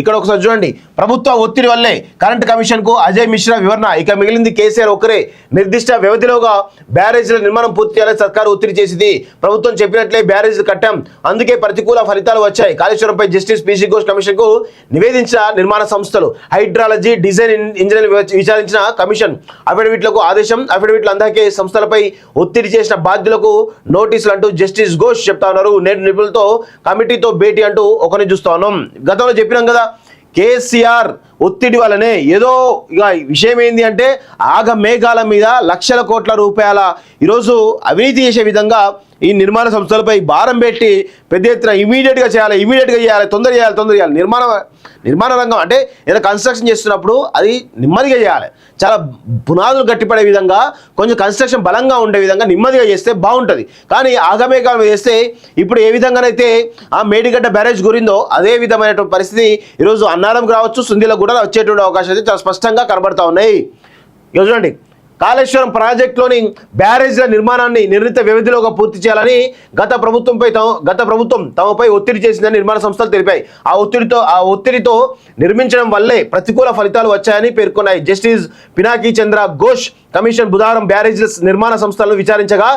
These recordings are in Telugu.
ఇక్కడ ఒకసారి చూడండి. ప్రభుత్వ ఒత్తిడి వల్లే కరెంటు కమిషన్ కు అజయ్ మిశ్రా వివరణ. ఇక మిగిలింది కేసీఆర్ ఒకరే. నిర్దిష్ట వ్యవధిలోగా బ్యారేజీల నిర్మాణం పూర్తి చేయాలని సర్కారు ఒత్తిడి చేసింది. ప్రభుత్వం చెప్పినట్లే బ్యారేజీలు కట్టాం, అందుకే ప్రతికూల ఫలితాలు వచ్చాయి. కాళేశ్వరంపై జస్టిస్ పీసీ ఘోష్ కమిషన్ కు నివేదించిన నిర్మాణ సంస్థలు హైడ్రాలజీ డిజైన్ ఇంజనీర్ విచారించిన కమిషన్ అఫిడవిట్లకు ఆదేశం. అఫిడవిట్లు అందాకే సంస్థలపై ఒత్తిడి చేసిన బాధ్యులకు నోటీసులు అంటూ జస్టిస్ ఘోష్ చెప్తా ఉన్నారు. నేడు నిపుణులతో కమిటీతో భేటీ అంటూ ఒకరిని చూస్తా ఉన్నాం. గతంలో చెప్పినాం కదా, కేసీఆర్ ఒత్తిడి వల్లనే ఏదో ఇక విషయం ఏంది అంటే ఆగ మేఘాల మీద లక్షల కోట్ల రూపాయల ఈరోజు అవినీతి చేసే విధంగా ఈ నిర్మాణ సంస్థలపై భారం పెట్టి పెద్ద ఎత్తున ఇమీడియట్గా చేయాలి, తొందర చేయాలి. నిర్మాణ రంగం అంటే ఏదైనా కన్స్ట్రక్షన్ చేస్తున్నప్పుడు అది నెమ్మదిగా చేయాలి. చాలా పునాదులు గట్టిపడే విధంగా, కొంచెం కన్స్ట్రక్షన్ బలంగా ఉండే విధంగా నెమ్మదిగా చేస్తే బాగుంటుంది. కానీ ఆగమేఘాలు చేస్తే ఇప్పుడు ఏ విధంగానైతే ఆ మేడిగడ్డ బ్యారేజ్ గురిందో అదే విధమైనటువంటి పరిస్థితి ఈరోజు అన్నారం కావచ్చు, సుందిలో కూడా వచ్చేటువంటి అవకాశాలు అయితే చాలా స్పష్టంగా కనబడతా ఉన్నాయి. ఇక చూడండి, కాళేశ్వరం ప్రాజెక్టులోని బ్యారేజ్ల నిర్మాణాన్ని నిర్ణీత వ్యవధిలోగా పూర్తి చేయాలని గత ప్రభుత్వం తమపై ఒత్తిడి చేసిందని నిర్మాణ సంస్థలు తెలిపాయి. ఆ ఒత్తిడితో నిర్మించడం వల్లే ప్రతికూల ఫలితాలు వచ్చాయని పేర్కొన్నాయి. జస్టిస్ పినాకీ చంద్ర ఘోష్ కమిషన్ బుధవారం బ్యారేజ్ల నిర్మాణ సంస్థలను విచారించగా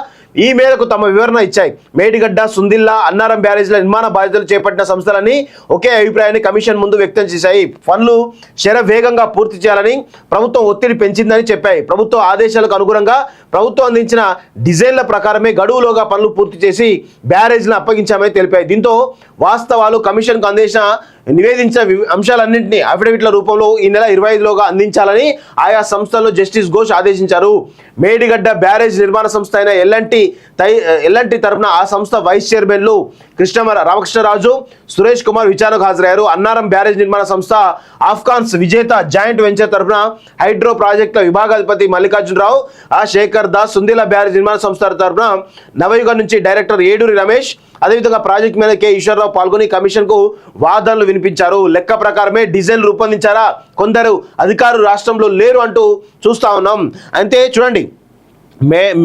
ఈ మేరకు తమ వివరణ ఇచ్చాయి. మేడిగడ్డ, సుందిల్లా, అన్నారం బ్యారేజ్ల నిర్మాణ బాధ్యతలు చేపట్టిన సంస్థలన్నీ ఒకే అభిప్రాయాన్ని కమిషన్ ముందు వ్యక్తం చేశాయి. పనులు శరవేగంగా పూర్తి చేయాలని ప్రభుత్వం ఒత్తిడి పెంచిందని చెప్పాయి. ప్రభుత్వ ఆదేశాలకు అనుగుణంగా ప్రభుత్వం అందించిన డిజైన్ల ప్రకారమే గడువులోగా పనులు పూర్తి చేసి బ్యారేజ్లను అప్పగించామని తెలిపాయి. దీంతో వాస్తవాలు కమిషన్కు నివేదించిన అంశాలన్నింటినీ అఫిడవిట్ల రూపంలో ఈ నెల 25లోగా అందించాలని ఆయా సంస్థలను జస్టిస్ ఘోష్ ఆదేశించారు. మేడిగడ్డ బ్యారేజ్ నిర్మాణ సంస్థ అయిన ఎల్ఎన్టీ తరఫున ఆ సంస్థ వైస్ చైర్మన్లు రామకృష్ణరాజు, సురేష్ కుమార్ విచారణకు హాజరయ్యారు. అన్నారం బ్యారేజ్ నిర్మాణ సంస్థ ఆఫ్కాన్స్ విజేత జాయింట్ వెంచర్ తరఫున హైడ్రో ప్రాజెక్టుల విభాగాధిపతి మల్లికార్జునరావు, శేఖర్ దాస్, సుందిలా బ్యారేజ్ నిర్మాణ సంస్థ తరఫున నవయుగ నుంచి డైరెక్టర్ ఏడూరి రమేష్, అదేవిధంగా ప్రాజెక్ట్ మీద కె ఈశ్వరరావు పాల్గొని కమిషన్ కు వాదనలు వినిపించారు. లెక్క ప్రకారమే డిజైన్ రూపొందించారా, కొందరు అధికారులు రాష్ట్రంలో లేరు అంటూ చూస్తా ఉన్నాం. అంతే చూడండి,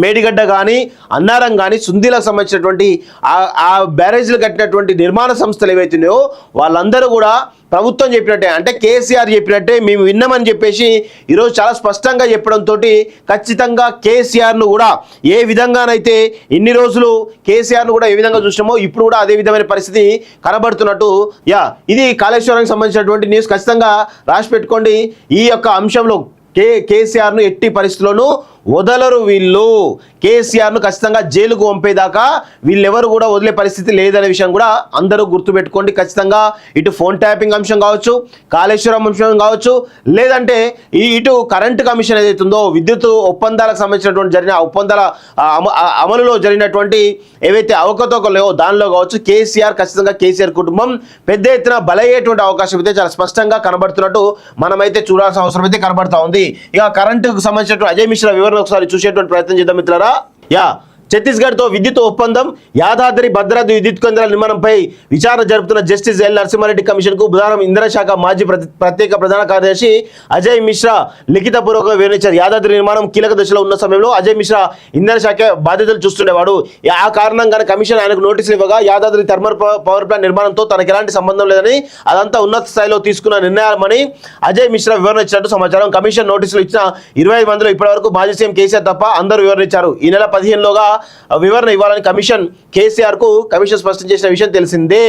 మేడిగడ్డ కానీ అన్నారం కానీ సుందిలకు సంబంధించినటువంటి ఆ బ్యారేజ్లు కట్టినటువంటి నిర్మాణ సంస్థలు ఏవైతున్నాయో వాళ్ళందరూ కూడా ప్రభుత్వం చెప్పినట్టే, అంటే కేసీఆర్ చెప్పినట్టే మేము విన్నామని చెప్పేసి ఈరోజు చాలా స్పష్టంగా చెప్పడంతో ఖచ్చితంగా కేసీఆర్ను కూడా ఏ విధంగానైతే ఇన్ని రోజులు కేసీఆర్ను కూడా ఏ విధంగా చూసినామో ఇప్పుడు కూడా అదే విధమైన పరిస్థితి కనబడుతున్నట్టు. ఇది కాళేశ్వరానికి సంబంధించినటువంటి న్యూస్. ఖచ్చితంగా రాసి పెట్టుకోండి. ఈ యొక్క అంశంలో కేసీఆర్ను ఎట్టి పరిస్థితుల్లోనూ వదలరు వీళ్ళు. కేసీఆర్ను ఖచ్చితంగా జైలుకు పంపేదాకా వీళ్ళెవరు కూడా వదిలే పరిస్థితి లేదనే విషయం కూడా అందరూ గుర్తుపెట్టుకోండి. ఖచ్చితంగా ఇటు ఫోన్ ట్యాపింగ్ అంశం కావచ్చు, కాళేశ్వరం అంశం కావచ్చు, లేదంటే ఇటు కరెంటు కమిషన్ ఏదైతుందో విద్యుత్ ఒప్పందాలకు సంబంధించినటువంటి జరిగిన ఒప్పందాల అమలులో జరిగినటువంటి ఏవైతే అవకతవకలు లేవో దానిలో కావచ్చు ఖచ్చితంగా కేసీఆర్ కుటుంబం పెద్ద ఎత్తున బలయ్యేటువంటి అవకాశం అయితే చాలా స్పష్టంగా కనబడుతున్నట్టు మనమైతే చూడాల్సిన అవసరం అయితే కనబడతా ఉంది. ఇక కరెంటుకు సంబంధించినటువంటి అజయ్ మిశ్రా వివరణ ఒకసారి చూసేటువంటి ప్రయత్నం చేద్దాం మిత్రులారా. ఛత్తీస్గఢ్తో విద్యుత్ ఒప్పందం, యాదాద్రి భద్రాద్రి విద్యుత్ కేంద్రాల నిర్మాణంపై విచారణ జరుపుతున్న జస్టిస్ ఎల్ నరసింహారెడ్డి కమిషన్కు బుధవారం ఇంధన శాఖ మాజీ ప్రత్యేక ప్రధాన కార్యదర్శి అజయ్ మిశ్రా లిఖితపూర్వకంగా వివరించారు. యాదాద్రి నిర్మాణం కీలక దశలో ఉన్న సమయంలో అజయ్ మిశ్రా ఇంధన శాఖ బాధ్యతలు చూస్తుండేవాడు. ఆ కారణంగానే కమిషన్ ఆయనకు నోటీసులు ఇవ్వగా యాదాద్రి థర్మల్ పవర్ ప్లాంట్ నిర్మాణంతో తనకు ఎలాంటి సంబంధం లేదని, అదంతా ఉన్నత స్థాయిలో తీసుకున్న నిర్ణయాలని అజయ్ మిశ్రా వివరణ ఇచ్చినట్టు సమాచారం. కమిషన్ నోటీసులు ఇచ్చిన 25 మందిలో ఇప్పటివరకు మాజీ సీఎం కేసీఆర్ తప్ప అందరూ వివరణ ఇచ్చారు. ఈ నెల 15లోగా వివరణ ఇవ్వాలని కమిషన్ కేసీఆర్ కు కమిషన్ స్పష్టం చేసిన విషయం తెలిసిందే.